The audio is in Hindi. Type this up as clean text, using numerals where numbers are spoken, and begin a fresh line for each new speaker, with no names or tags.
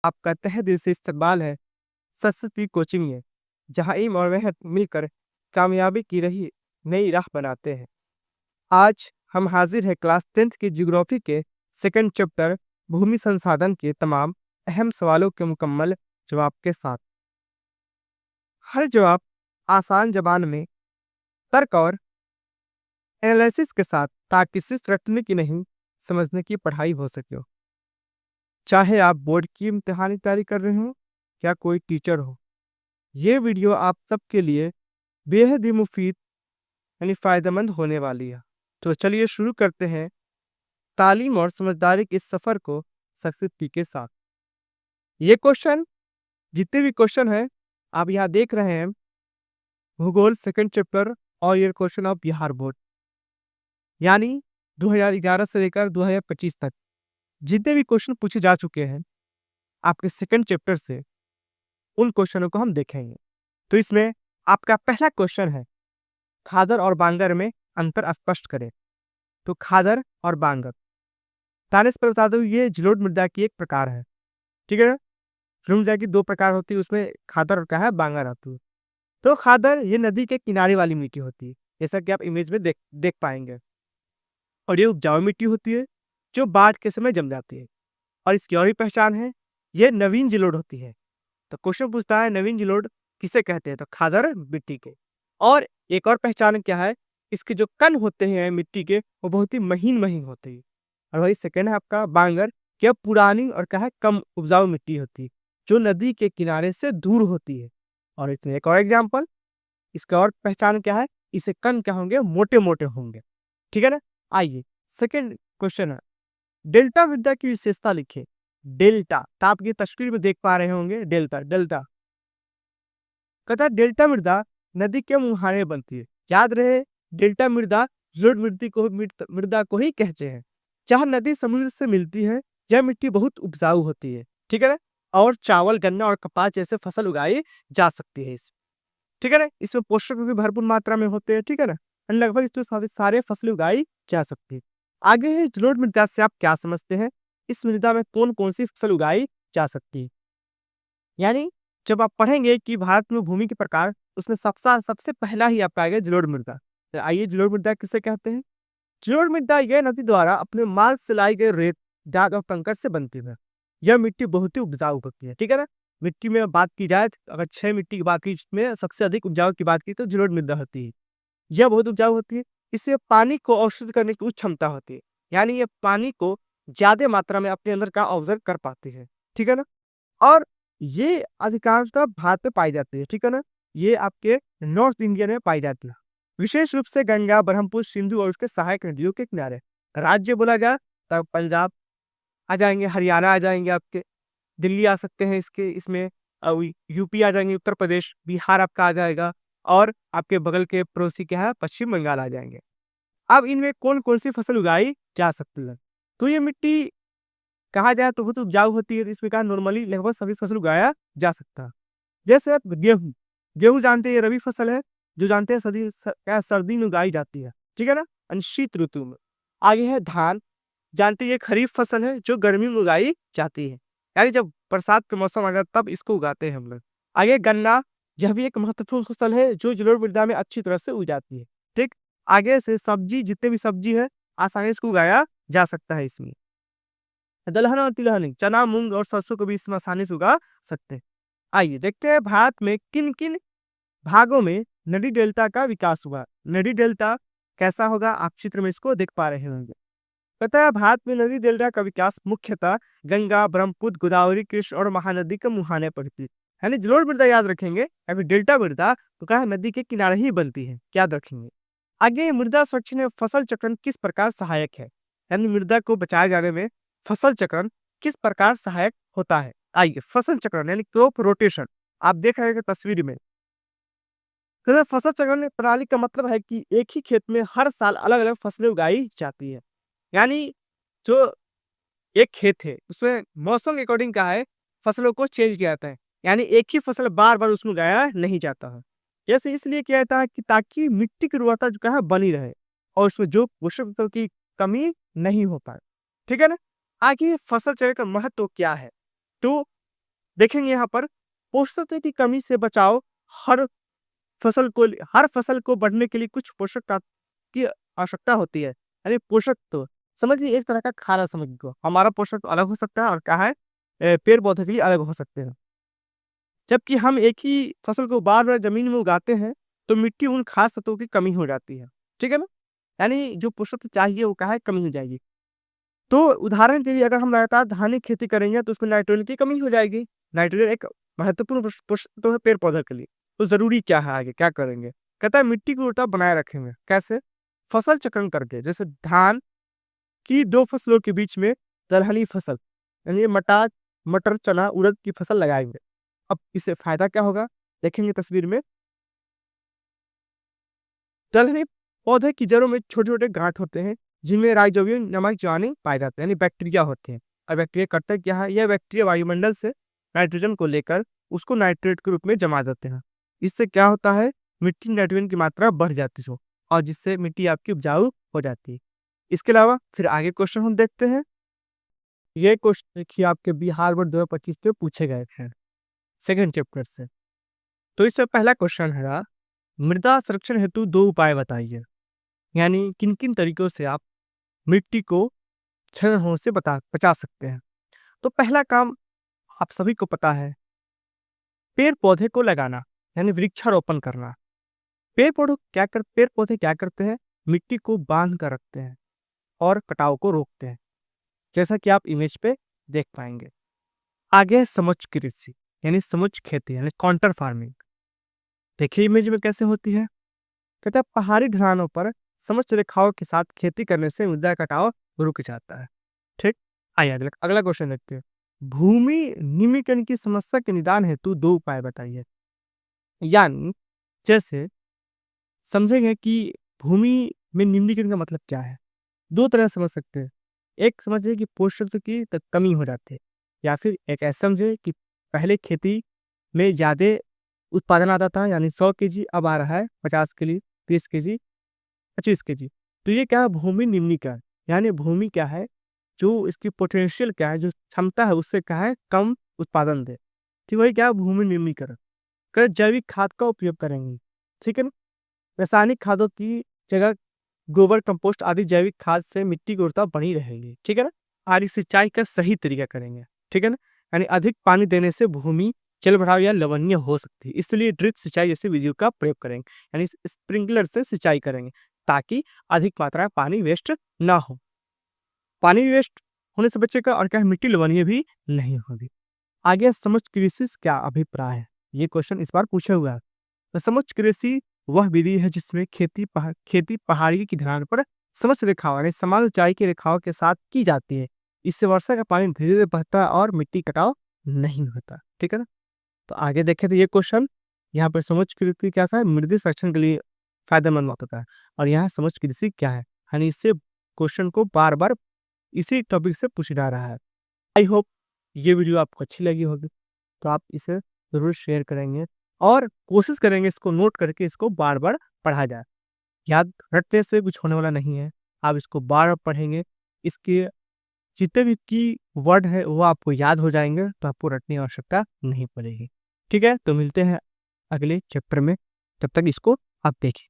आपका तहे दिल से इस्तकबाल है सरस्वती कोचिंग में, जहां इल्म और मेहनत मिलकर कामयाबी की नई राह बनाते हैं। आज हम हाजिर हैं क्लास 10th की ज्योग्राफी के सेकंड चैप्टर भूमि संसाधन के तमाम अहम सवालों के मुकम्मल जवाब के साथ। हर जवाब आसान ज़बान में, तर्क और एनालिसिस के साथ, ताकि सिर्फ रटने की नहीं, समझने की पढ़ाई हो सके। चाहे आप बोर्ड की इम्तिहानी तैयारी कर रहे हो या कोई टीचर हो, ये वीडियो आप सबके लिए बेहद ही मुफीद यानी फ़ायदेमंद होने वाली है। तो चलिए शुरू करते हैं तालीम और समझदारी के इस सफ़र को सक्सेस के साथ। ये क्वेश्चन, जितने भी क्वेश्चन हैं आप यहाँ देख रहे हैं, भूगोल सेकंड चैप्टर और ये क्वेश्चन ऑफ बिहार बोर्ड, यानी 2011 से लेकर 2025 तक जितने भी क्वेश्चन पूछे जा चुके हैं आपके सेकंड चैप्टर से, उन क्वेश्चनों को हम देखेंगे। तो इसमें आपका पहला क्वेश्चन है, खादर और बांगर में अंतर स्पष्ट करें। तो खादर और बांगर, तानिस पर बता दूं, ये जलोढ़ मृदा की एक प्रकार है। ठीक है ना? जलोढ़ मृदा की 2 प्रकार होती है, उसमें खादर और क्या है, बांगर आती है। तो खादर ये नदी के किनारे वाली मिट्टी होती है, जैसा कि आप इमेज में देख पाएंगे। और ये उपजाऊ मिट्टी होती है जो बाढ़ के समय जम जाती है। और इसकी और भी पहचान है, ये नवीन जलोढ़ होती है। तो क्वेश्चन पूछता है नवीन जलोढ़ किसे कहते हैं, तो खादर मिट्टी के। और एक और पहचान क्या है, इसके जो कण होते हैं मिट्टी के, वो बहुत ही महीन होते हैं। और वही सेकंड है आपका बांगर, क्या पुरानी और क्या है, कम उपजाऊ मिट्टी होती है जो नदी के किनारे से दूर होती है। और इसमें एक और एग्जाम्पल, इसका और पहचान क्या है, इसे कण क्या होंगे, मोटे होंगे। ठीक है ना? आइए सेकंड क्वेश्चन है, डेल्टा मृदा की विशेषता लिखे। डेल्टा, तो आप ये तस्वीर में देख पा रहे होंगे, डेल्टा कहता है डेल्टा मृदा नदी के मुहाने बनती है। याद रहे, डेल्टा मृदा जलोढ़ मृदा को ही कहते हैं। जहाँ नदी समुद्र से मिलती है, यह मिट्टी बहुत उपजाऊ होती है। ठीक है ना? और चावल, गन्ना और कपास जैसे फसल उगाई जा सकती है इसमें। ठीक है ना? इसमें पोषक भी भरपूर मात्रा में होते हैं। ठीक है ना? लगभग इसमें सारे फसलें उगाई जा सकती है। आगे है, जलोढ़ मृदा से आप क्या समझते हैं? इस मृदा में कौन कौन सी फसल उगाई जा सकती है? यानी जब आप पढ़ेंगे कि भारत में भूमि के प्रकार, उसमें सबसे पहला ही आपका आएगा जलोढ़ मृदा। तो आइए, जलोढ़ मृदा किसे कहते हैं? जलोढ़ मृदा यह नदी द्वारा अपने मार्ग से लाई गई रेत, डाग और कंकड़ से बनती है। यह मिट्टी बहुत ही उपजाऊ होती है। ठीक है ना? मिट्टी में बात की जाए, अगर 6 मिट्टी की बात की जिसमें सबसे अधिक उपजाऊ की बात की, तो जलोढ़ मृदा होती है। यह बहुत उपजाऊ होती है। इससे पानी को अवशोषित करने की उच्च क्षमता होती है, यानी ये पानी को ज्यादा मात्रा में अपने अंदर का ऑब्जर्व कर पाती है। ठीक है ना? और ये अधिकांशतः भारत में पाई जाती है। ठीक है ना? ये आपके नॉर्थ इंडिया में पाई जाती है, विशेष रूप से गंगा, ब्रह्मपुत्र, सिंधु और उसके सहायक नदियों के किनारे। राज्य बोला जाए तब पंजाब आ जाएंगे, हरियाणा आ जाएंगे, आपके दिल्ली आ सकते हैं, इसमें यूपी आ जाएंगे, उत्तर प्रदेश, बिहार आपका आ जाएगा, और आपके बगल के पड़ोसी क्या है, पश्चिम बंगाल आ जाएंगे। अब इनमें कौन कौन सी फसल उगाई जा सकती है? तो ये मिट्टी कहा जाए तो बहुत उपजाऊ होती है, इसमें कहा नॉर्मली लगभग सभी फसल उगाया जा सकता है। जैसे आप गेहूं, जानते हैं ये रबी फसल है, जो जानते हैं सर्दी में उगाई जाती है। ठीक है ना? शीत ऋतु में। आगे है धान, जानते हैं ये खरीफ फसल है जो गर्मी में उगाई जाती है, यानी जब बरसात के मौसम आ जाता तब इसको उगाते हैं हम लोग। आगे गन्ना, यह भी एक महत्वपूर्ण फसल है जो जलोढ़ मृदा में अच्छी तरह से उग जाती है। ठीक, आगे से सब्जी, जितने भी सब्जी है आसानी से उगाया जा सकता है इसमें। दलहन और तिलहन, चना, मूंग और सरसों को भी इसमें आसानी से उगा सकते हैं। आइए देखते हैं भारत में किन किन भागों में नदी डेल्टा का विकास हुआ। नदी डेल्टा कैसा होगा, आप चित्र में इसको देख पा रहे होंगे। पता है, भारत में नदी डेल्टा का विकास मुख्यतः गंगा, ब्रह्मपुत्र, गोदावरी, कृष्ण और महानदी के मुहाने पर हुई। यानी जलोढ़ मृदा याद रखेंगे, अभी डेल्टा मृदा तो क्या है, नदी के किनारे ही बनती है, याद रखेंगे। आगे, मृदा संरक्षण में फसल चक्रण किस प्रकार सहायक है? यानी मृदा को बचाए जाने में फसल चक्रण किस प्रकार सहायक होता है? आइए, फसल चक्रण यानी क्रॉप रोटेशन, आप देख रहे हैं तस्वीर में। तो फसल चक्रण प्रणाली का मतलब है कि एक ही खेत में हर साल अलग अलग फसलें उगाई जाती है। यानी जो एक खेत है उसमें मौसम के अकॉर्डिंग क्या है, फसलों को चेंज किया जाता है, यानी एक ही फसल बार बार उसमें उगाया नहीं जाता है। जैसे इसलिए किया जाता है कि ताकि मिट्टी की उर्वरता जो क्या है बनी रहे, और उसमें जो पोषक तत्वों की कमी नहीं हो पाए। ठीक है ना? आगे फसल चक्र का महत्व क्या है? तो देखेंगे यहाँ पर पोषक तत्व की कमी से बचाव। हर हर फसल को बढ़ने के लिए कुछ पोषक तत्व की आवश्यकता होती है। यानी पोषक तो समझिए एक तरह का खाना समझ लो। हमारा पोषक अलग हो सकता है और क्या है पेड़ पौधे के लिए अलग हो सकते हैं। जबकि हम एक ही फसल को बार-बार ज़मीन में उगाते हैं, तो मिट्टी उन खास तत्वों की कमी हो जाती है। ठीक है ना? यानी जो पोषक तत्व चाहिए वो क्या है कमी हो जाएगी। तो उदाहरण के लिए अगर हम लगातार धान की खेती करेंगे तो उसमें नाइट्रोजन की कमी हो जाएगी। नाइट्रोजन एक महत्वपूर्ण पोषक तत्व है पेड़ पौधे के लिए। तो ज़रूरी क्या है आगे क्या करेंगे? कहता है मिट्टी की उर्वरता बनाए रखेंगे। कैसे? फसल चक्रण करके जैसे धान की 2 फसलों के बीच में दलहनी फसल यानी मटर, चना, उड़द की फसल लगाएँगे। अब इससे फ़ायदा क्या होगा? देखेंगे तस्वीर में। दलहनी पौधे की जड़ों में छोटे-छोटे गाँठ होते हैं, जिनमें राइज़ोबियम नामक जीवाणु पाए जाते हैं, यानी बैक्टीरिया होते हैं। और बैक्टीरिया करता क्या है? यह बैक्टीरिया वायुमंडल से नाइट्रोजन को लेकर उसको नाइट्रेट के रूप में जमा देते हैं। इससे क्या होता है? मिट्टी में नाइट्रोजन की मात्रा बढ़ जाती है और जिससे मिट्टी आपकी उपजाऊ हो जाती है। इसके अलावा फिर आगे क्वेश्चन हम देखते हैं। ये क्वेश्चन देखिए आपके बिहार बोर्ड 2025 में पूछे गए थे, सेकंड चैप्टर से। तो इसमें पहला क्वेश्चन है मृदा संरक्षण हेतु 2 उपाय बताइए। यानी किन-किन तरीकों से आप मिट्टी को क्षरण होने से बचा सकते हैं। तो पहला काम आप सभी को पता है, पेड़-पौधे को लगाना यानी वृक्षारोपण करना। पेड़ पौधे क्या करते हैं? मिट्टी को बांध कर रखते हैं और कटाव को रोकते हैं, जैसा कि आप इमेज पे देख पाएंगे। आगे है समुच्च कृषि यानी समुच्च खेती यानी काउंटर फार्मिंग। देखिए इमेज में कैसे होती है। कहता है पहाड़ी ढलानों पर समोच्च रेखाओं के साथ खेती करने से मृदा कटाव रुक जाता है। ठीक, आइए अगला क्वेश्चन देखते हैं। भूमि निम्नीकरण की समस्या के निदान हेतु 2 उपाय बताइए। यानी जैसे समझेंगे कि भूमि में निम्नीकरण का मतलब क्या है। 2 तरह से समझ सकते हैं। एक समझिए कि पोषक तत्व की कमी हो जाती है, या फिर एक ऐसा समझे कि पहले खेती में ज़्यादा उत्पादन आता था, यानी 100 केजी अब आ रहा है 50 केजी, 30 केजी, 25 केजी। तो ये क्या है? भूमि निम्नीकरण। यानी भूमि क्या है, जो इसकी पोटेंशियल क्या है, जो क्षमता है उससे क्या है कम उत्पादन दे। ठीक, वही क्या है भूमि निम्नीकरण। जैविक खाद का उपयोग करेंगे। ठीक है ना? रासायनिक खादों की जगह गोबर, कंपोस्ट आदि जैविक खाद से मिट्टी की उर्वरता बनी रहेगी। ठीक है ना? आरी सिंचाई का सही तरीका करेंगे। ठीक है ना? यानी अधिक पानी देने से भूमि जलभराव या लवणीय हो सकती है, इसलिए ड्रिप सिंचाई जैसी विधियों का प्रयोग करेंगे, यानी स्प्रिंकलर से सिंचाई करेंगे ताकि अधिक मात्रा में पानी वेस्ट ना हो। पानी वेस्ट होने से बचेगा और क्या है मिट्टी लवणीय भी नहीं होगी। आगे समुच्च कृषि से क्या अभिप्राय है? ये क्वेश्चन इस बार पूछा हुआ है। तो समुच्च कृषि वह विधि है जिसमें खेती पहाड़ी की ढलान पर समोच्च रेखाओं यानी समान ऊंचाई की रेखाओं के साथ की जाती है। इससे वर्षा का पानी धीरे-धीरे बहता है और मिट्टी कटाव नहीं होता। ठीक है ना? तो आगे देखें तो ये क्वेश्चन यहाँ पर समुच्च कृषि क्या था? मृदा संरक्षण के लिए फायदेमंद होता है। और यहाँ समुच्च कृषि क्या है? यानी इससे क्वेश्चन को बार-बार इसी टॉपिक से पूछा जा रहा है। आई होप ये वीडियो आपको अच्छी लगी होगी, तो आप इसे ज़रूर शेयर करेंगे और कोशिश करेंगे इसको नोट करके इसको बार-बार पढ़ा जाए। याद रटने से कुछ होने वाला नहीं है, आप इसको बार-बार पढ़ेंगे, इसके जितने भी की वर्ड है वो आपको याद हो जाएँगे, तो आपको रटने की आवश्यकता नहीं पड़ेगी। ठीक है? तो मिलते हैं अगले चैप्टर में, तब तक इसको आप देखिए।